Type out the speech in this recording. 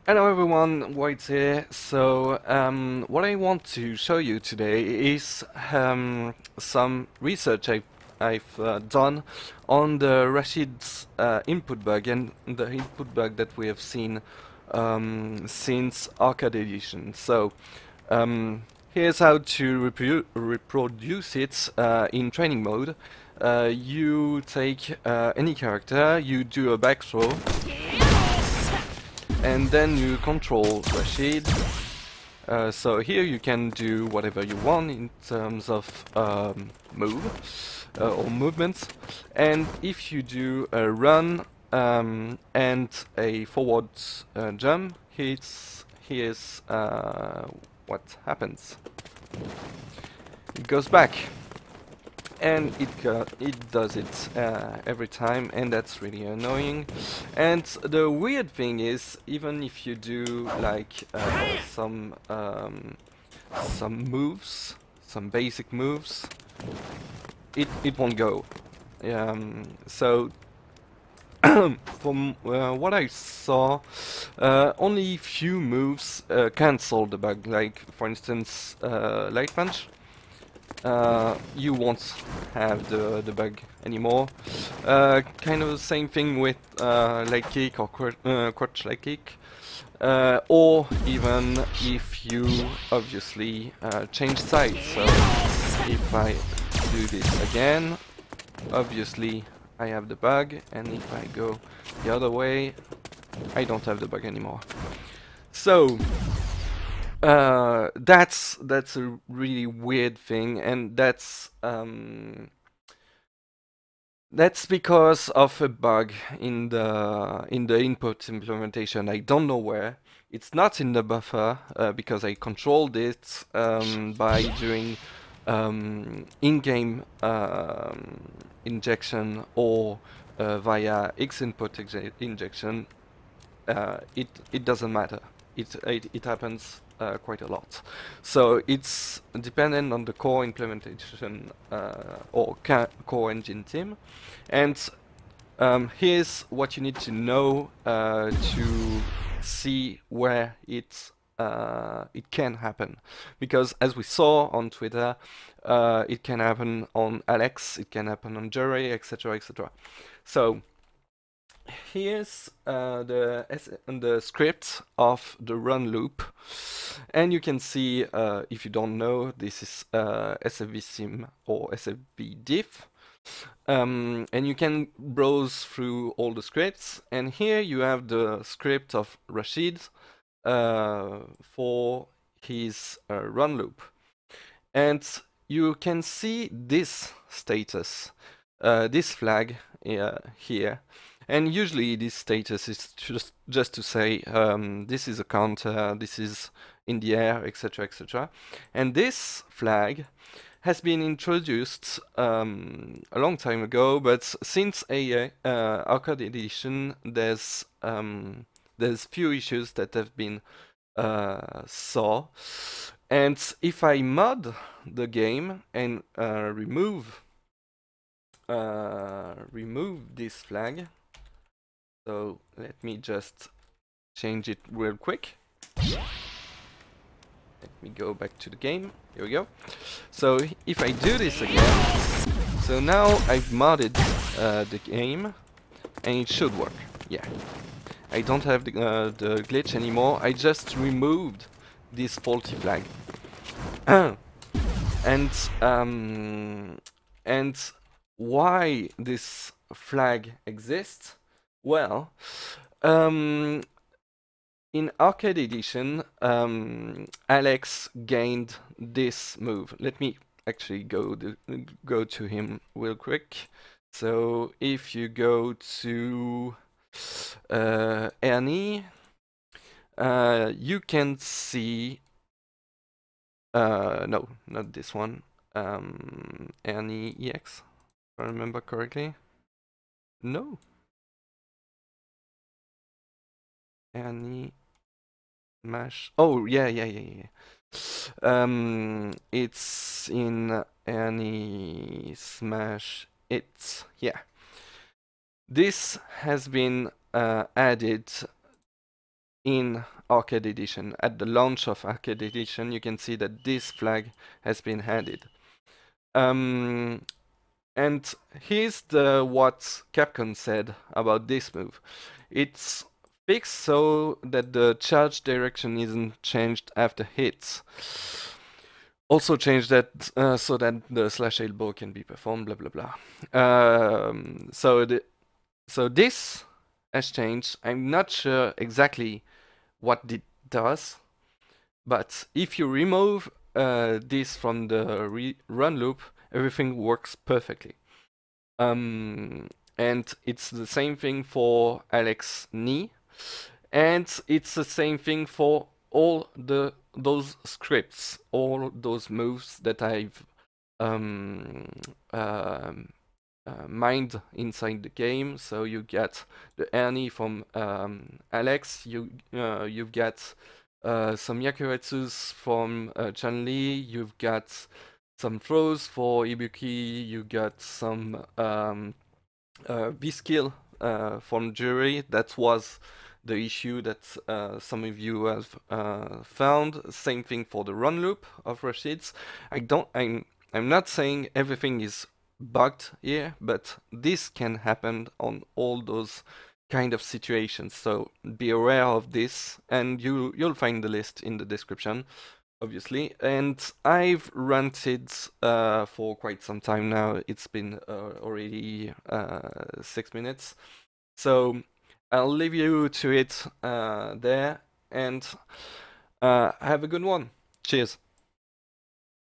Hello everyone, WydD here. So, what I want to show you today is some research I've done on the Rashid's input bug and the input bug that we have seen since Arcade Edition. So, here's how to reproduce it in training mode. You take any character, you do a back throw, and then you control Rashid. So here you can do whatever you want in terms of or movements. And if you do a run and a forward jump, here's what happens. It goes back. And it does it every time, and that's really annoying. And the weird thing is, even if you do like some moves, some basic moves, it won't go. So from what I saw, only few moves cancel the bug. Like for instance, light punch. You won't have the bug anymore. Kind of the same thing with leg kick or crutch leg kick. Or even if you obviously change sides. So if I do this again, obviously I have the bug, and if I go the other way, I don't have the bug anymore. So that's a really weird thing, and that's because of a bug in the input implementation. I don't know where. It's not in the buffer because I controlled it by doing in-game injection or via X input injection. It doesn't matter. It happens quite a lot. So it's dependent on the core implementation or core engine team. And here's what you need to know to see where it can happen. Because as we saw on Twitter, it can happen on Alex, it can happen on Juri, etc., etc. So here's the script of the run loop, and you can see, if you don't know, this is SFV sim or SFV diff, and you can browse through all the scripts, and here you have the script of Rashid for his run loop, and you can see this status, this flag here. And usually this status is just to say this is a counter, this is in the air, etc., etc. And this flag has been introduced a long time ago, but since Arcade Edition, there's few issues that have been saw. And if I mod the game and remove this flag. So let me just change it real quick. Let me go back to the game. Here we go. So if I do this again, so now I've modded the game, and it should work. Yeah, I don't have the glitch anymore. I just removed this faulty flag, and why this flag exists? Well, in Arcade Edition, Alex gained this move. Let me actually go to him real quick. So if you go to Ernie, you can see. No, not this one. Ernie EX, if I remember correctly. No. Ernie Mash. Oh, yeah. It's in Ernie Smash It. Yeah. This has been added in Arcade Edition. At the launch of Arcade Edition, you can see that this flag has been added. And here's what Capcom said about this move. It's fixed so that the charge direction isn't changed after hits. Also change that so that the slash elbow can be performed, blah blah blah. So this has changed. I'm not sure exactly what it does, but if you remove this from the run loop, everything works perfectly. And it's the same thing for Alex knee, and it's the same thing for all those scripts, all those moves that I've um, um, mined inside the game. So you get the Ernie from Alex, you've got some Yakuretsus from Chun-Li, you've got some throws for Ibuki, you got some V-skill from Juri. That was the issue that some of you have found. Same thing for the run loop of Rashid's. I'm not saying everything is bugged here, but this can happen on all those kind of situations. So be aware of this, and you'll find the list in the description, obviously. And I've rented for quite some time now. It's been already 6 minutes. So I'll leave you to it there, and have a good one. Cheers.